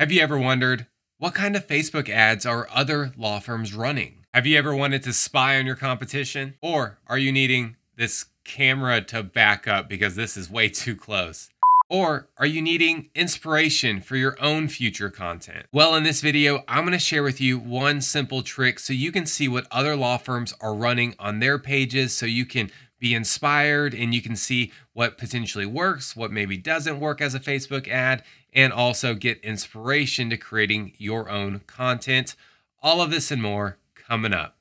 Have you ever wondered, what kind of Facebook ads are other law firms running? Have you ever wanted to spy on your competition? Or are you needing this camera to back up because this is way too close? Or are you needing inspiration for your own future content? Well, in this video, I'm going to share with you one simple trick so you can see what other law firms are running on their pages, so you can be inspired and you can see what potentially works, what maybe doesn't work as a Facebook ad, and also get inspiration to creating your own content. All of this and more coming up.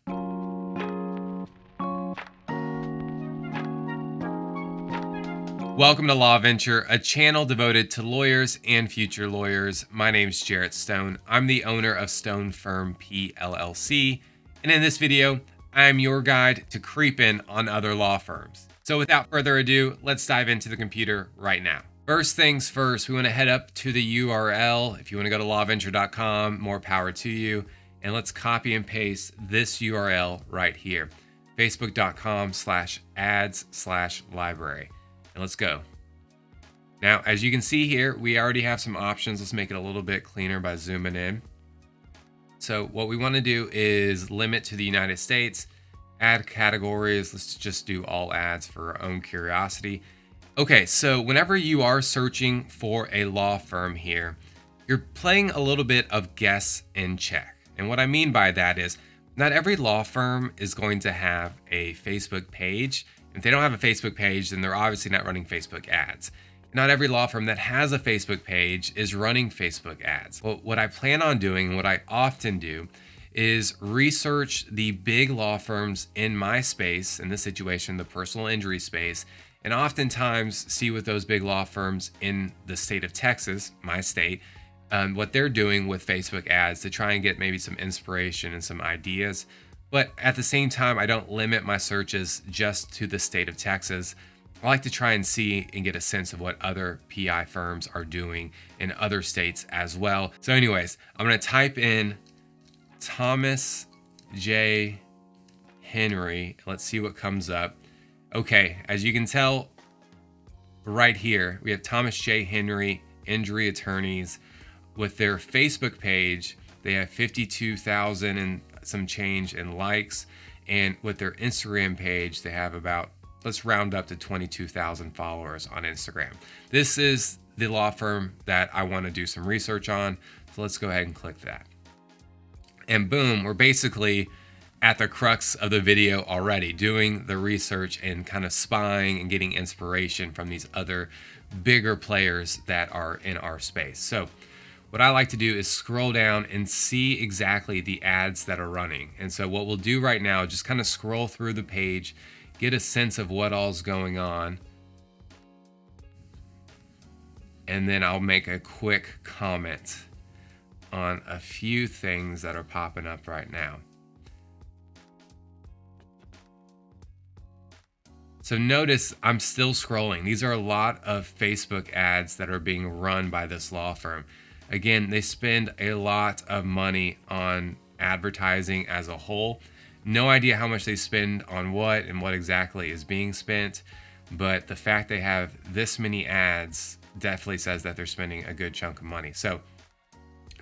Welcome to Law Venture, a channel devoted to lawyers and future lawyers. My name's Jarrett Stone. I'm the owner of Stone Firm PLLC, and in this video, I am your guide to creeping on other law firms. So without further ado, let's dive into the computer right now. First things first, we want to head up to the URL. If you want to go to lawventure.com, more power to you. And let's copy and paste this URL right here, facebook.com/ads/library. And let's go. Now, as you can see here, we already have some options. Let's make it a little bit cleaner by zooming in. So what we want to do is limit to the United States, add categories. Let's just do all ads for our own curiosity. Okay, so whenever you are searching for a law firm here, you're playing a little bit of guess and check. And what I mean by that is not every law firm is going to have a Facebook page. If they don't have a Facebook page, then they're obviously not running Facebook ads. Not every law firm that has a Facebook page is running Facebook ads. Well, what I plan on doing, what I often do, is research the big law firms in my space, in this situation, the personal injury space, and oftentimes see what those big law firms in the state of Texas, my state, what they're doing with Facebook ads to try and get maybe some inspiration and some ideas. But at the same time, I don't limit my searches just to the state of Texas. I like to try and see and get a sense of what other PI firms are doing in other states as well. So anyways, I'm going to type in Thomas J. Henry. Let's see what comes up. Okay, as you can tell right here, we have Thomas J. Henry Injury Attorneys with their Facebook page. They have 52,000 and some change in likes. And with their Instagram page, they have about, let's round up to 22,000 followers on Instagram. This is the law firm that I want to do some research on. So let's go ahead and click that. And boom, we're basically at the crux of the video already, doing the research and kind of spying and getting inspiration from these other bigger players that are in our space. So what I like to do is scroll down and see exactly the ads that are running. And so what we'll do right now, just kind of scroll through the page, get a sense of what all's going on. And then I'll make a quick comment on a few things that are popping up right now. So notice I'm still scrolling. These are a lot of Facebook ads that are being run by this law firm. Again, they spend a lot of money on advertising as a whole. No idea how much they spend on what and what exactly is being spent, but the fact they have this many ads definitely says that they're spending a good chunk of money. So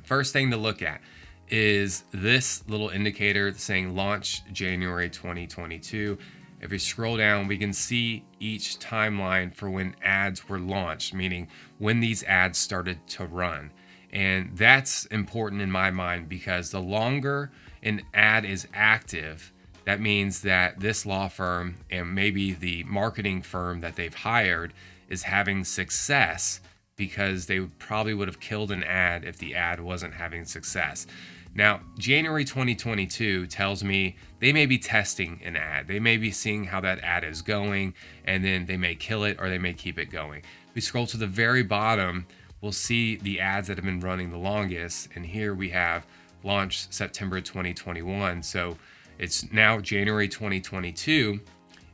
first thing to look at is this little indicator saying launch January 2022. If we scroll down, we can see each timeline for when ads were launched, meaning when these ads started to run. And that's important in my mind because the longer an ad is active, that means that this law firm and maybe the marketing firm that they've hired is having success, because they probably would have killed an ad if the ad wasn't having success. Now, January 2022 tells me they may be testing an ad. They may be seeing how that ad is going, and then they may kill it or they may keep it going. If we scroll to the very bottom, we'll see the ads that have been running the longest. And here we have launched September 2021. So it's now January 2022.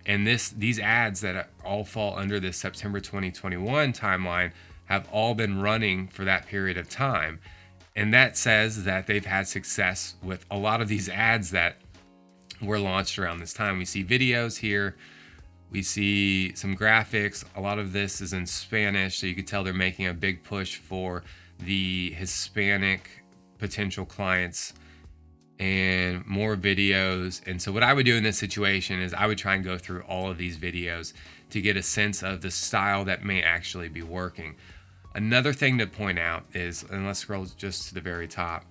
And these ads that all fall under this September 2021 timeline have all been running for that period of time. And that says that they've had success with a lot of these ads that were launched around this time. We see videos here. We see some graphics. A lot of this is in Spanish, so you can tell they're making a big push for the Hispanic potential clients and more videos. And so what I would do in this situation is I would try and go through all of these videos to get a sense of the style that may actually be working. Another thing to point out is, and let's scroll just to the very top,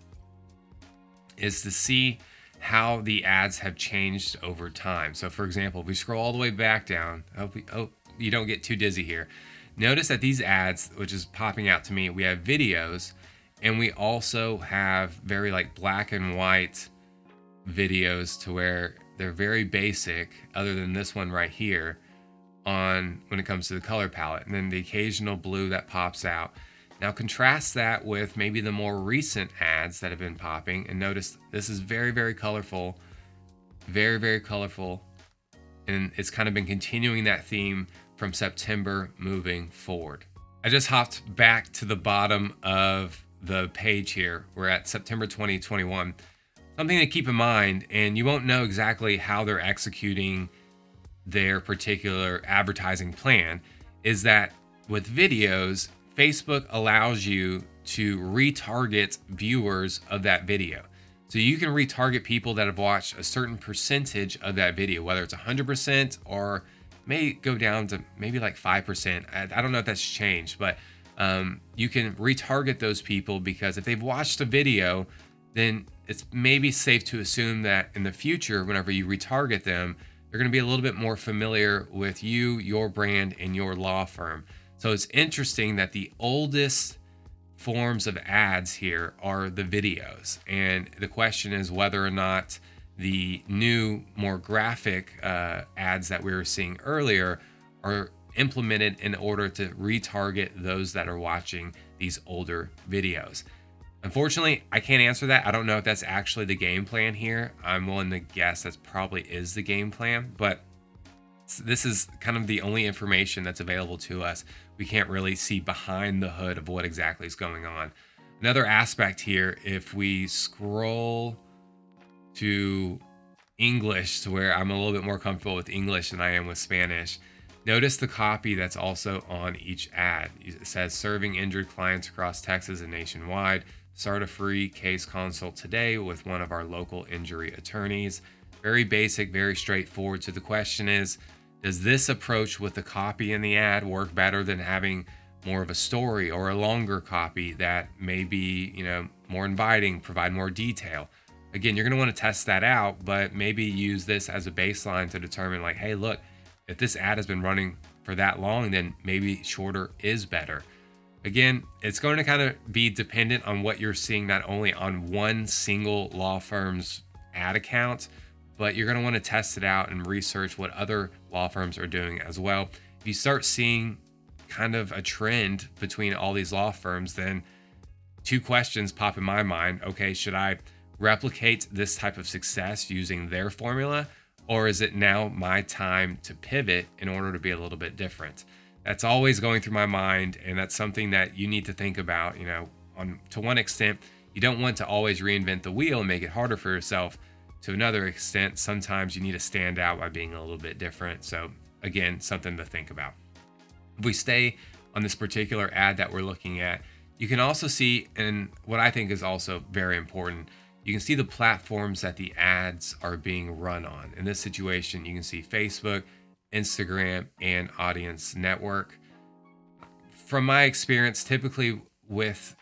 is to see how the ads have changed over time. So for example, if we scroll all the way back down, I hope you don't get too dizzy here. Notice that these ads, which is popping out to me, we have videos, and we also have very like black and white videos to where they're very basic, other than this one right here, on when it comes to the color palette, and then the occasional blue that pops out. Now contrast that with maybe the more recent ads that have been popping, and notice this is very, very colorful, very, very colorful, and it's kind of been continuing that theme from September moving forward. I just hopped back to the bottom of the page here. We're at September 2021. Something to keep in mind, and you won't know exactly how they're executing their particular advertising plan, is that with videos, Facebook allows you to retarget viewers of that video. So you can retarget people that have watched a certain percentage of that video, whether it's 100% or may go down to maybe like 5%. I don't know if that's changed, but you can retarget those people because if they've watched a video, then it's maybe safe to assume that in the future, whenever you retarget them, they're going to be a little bit more familiar with you, your brand, and your law firm. So it's interesting that the oldest forms of ads here are the videos. And the question is whether or not the new, more graphic ads that we were seeing earlier are implemented in order to retarget those that are watching these older videos. Unfortunately, I can't answer that. I don't know if that's actually the game plan here. I'm willing to guess that probably is the game plan, but this is kind of the only information that's available to us. We can't really see behind the hood of what exactly is going on. Another aspect here, if we scroll to English, to where I'm a little bit more comfortable with English than I am with Spanish, notice the copy that's also on each ad. It says, serving injured clients across Texas and nationwide. Start a free case consult today with one of our local injury attorneys. Very basic, very straightforward. So the question is, does this approach with the copy in the ad work better than having more of a story or a longer copy that may be, more inviting, provide more detail? Again, you're going to want to test that out, but maybe use this as a baseline to determine like, hey, look, if this ad has been running for that long, then maybe shorter is better. Again, it's going to kind of be dependent on what you're seeing, not only on one single law firm's ad account, but you're going to want to test it out and research what other law firms are doing as well. If you start seeing kind of a trend between all these law firms, then two questions pop in my mind. Okay, should I replicate this type of success using their formula, or is it now my time to pivot in order to be a little bit different? That's always going through my mind, and that's something that you need to think about. To one extent, you don't want to always reinvent the wheel and make it harder for yourself. To another extent, sometimes you need to stand out by being a little bit different. So again, something to think about. If we stay on this particular ad that we're looking at, you can also see, and what I think is also very important, you can see the platforms that the ads are being run on. In this situation, you can see Facebook, Instagram, and Audience Network. From my experience, typically with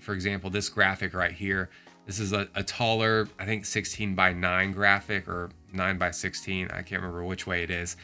for example, this graphic right here, this is a taller, I think 16:9 graphic or 9:16. I can't remember which way it is.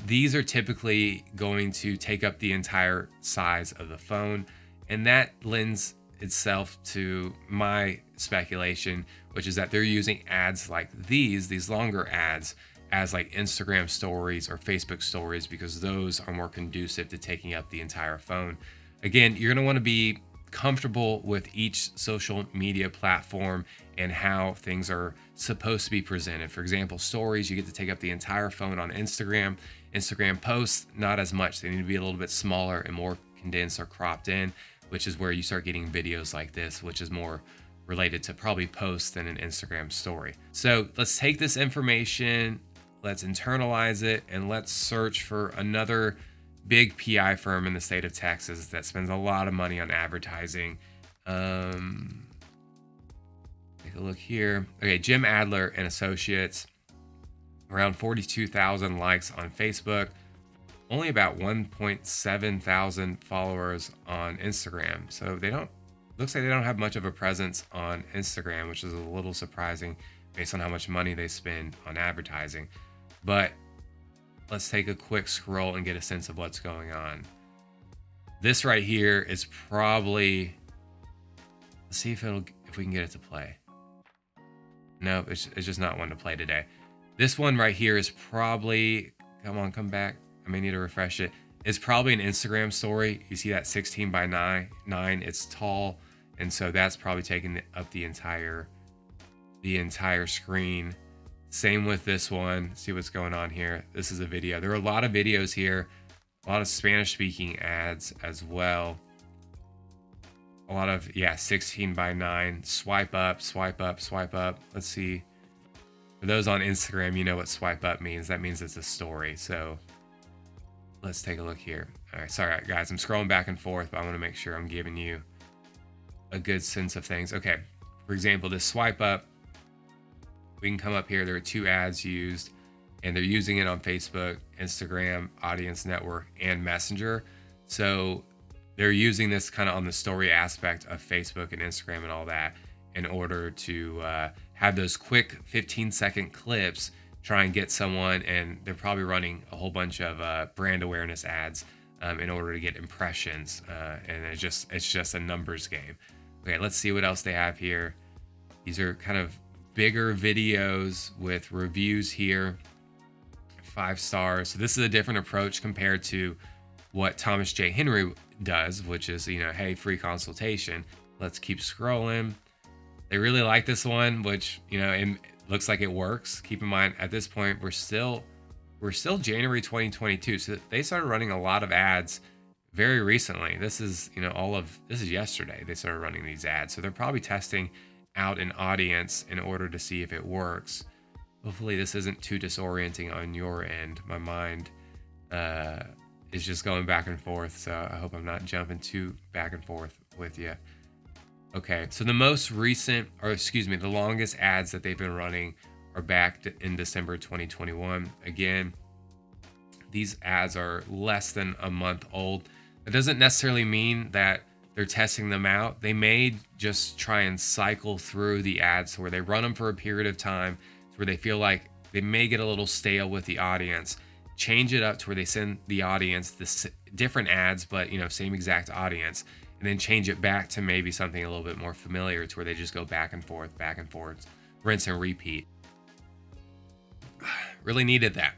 These are typically going to take up the entire size of the phone, and that lends itself to my speculation, which is that they're using ads like these longer ads as like Instagram stories or Facebook stories, because those are more conducive to taking up the entire phone. Again, you're going to want to be comfortable with each social media platform and how things are supposed to be presented. For example, stories, you get to take up the entire phone on Instagram. Instagram posts, not as much. They need to be a little bit smaller and more condensed or cropped in, which is where you start getting videos like this, which is more related to probably posts than an Instagram story. So let's take this information, let's internalize it, and let's search for another big PI firm in the state of Texas that spends a lot of money on advertising. Take a look here. Okay, Jim Adler and Associates, around 42,000 likes on Facebook, only about 1.7 thousand followers on Instagram. So looks like they don't have much of a presence on Instagram, which is a little surprising based on how much money they spend on advertising. But let's take a quick scroll and get a sense of what's going on. This right here is probably, let's see if we can get it to play. No, it's just not one to play today. This one right here is probably, come on, come back. I may need to refresh it. It's probably an Instagram story. You see that 16 by 9, it's tall. And so that's probably taking up the entire screen. Same with this one. See what's going on here. This is a video. There are a lot of videos here, a lot of Spanish speaking ads as well. A lot of, 16 by 9, swipe up, swipe up, swipe up. Let's see. For those on Instagram, you know what swipe up means. That means it's a story. So let's take a look here. All right, sorry guys, I'm scrolling back and forth, but I want to make sure I'm giving you a good sense of things. Okay, for example, this swipe up, we can come up here. There are 2 ads used, and they're using it on Facebook, Instagram, Audience Network, and Messenger. So they're using this kind of on the story aspect of Facebook and Instagram and all that in order to have those quick 15-second clips, try and get someone, and they're probably running a whole bunch of brand awareness ads in order to get impressions, and it's just a numbers game. Okay, let's see what else they have here. These are kind of bigger videos with reviews here, 5 stars. So this is a different approach compared to what Thomas J. Henry does, which is, hey, free consultation. Let's keep scrolling. They really like this one, which, it looks like it works. Keep in mind, at this point, we're still January 2022. So they started running a lot of ads very recently. This is, this is yesterday they started running these ads. So they're probably testing out an audience in order to see if it works. Hopefully this isn't too disorienting on your end. My mind is just going back and forth. So I hope I'm not jumping too back and forth with you. Okay, so the most recent, the longest ads that they've been running are back in December 2021. Again, these ads are less than a month old. That doesn't necessarily mean that they're testing them out. They may just try and cycle through the ads where they run them for a period of time to where they feel like they may get a little stale with the audience, change it up to where they send the audience the different ads, but same exact audience, and then change it back to maybe something a little bit more familiar to where they just go back and forth, rinse and repeat. Really needed that.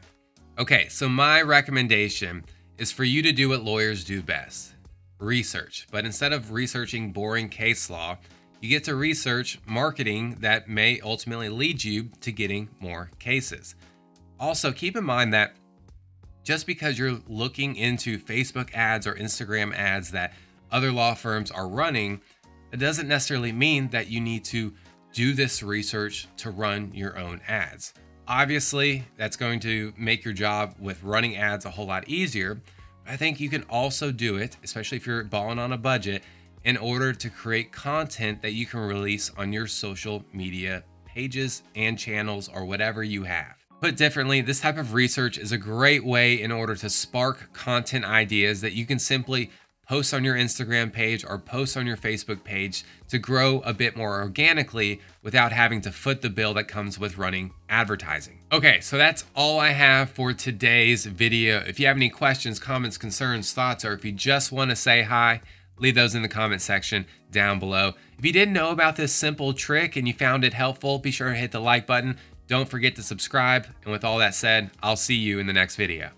Okay, so my recommendation is for you to do what lawyers do best, research. But instead of researching boring case law, you get to research marketing that may ultimately lead you to getting more cases. Also, keep in mind that just because you're looking into Facebook ads or Instagram ads that other law firms are running, it doesn't necessarily mean that you need to do this research to run your own ads. Obviously, that's going to make your job with running ads a whole lot easier. I think you can also do it, especially if you're balling on a budget, in order to create content that you can release on your social media pages and channels or whatever you have. Put differently, this type of research is a great way in order to spark content ideas that you can simply post on your Instagram page or post on your Facebook page to grow a bit more organically without having to foot the bill that comes with running advertising. Okay, so that's all I have for today's video. If you have any questions, comments, concerns, thoughts, or if you just want to say hi, leave those in the comment section down below. If you didn't know about this simple trick and you found it helpful, be sure to hit the like button. Don't forget to subscribe. And with all that said, I'll see you in the next video.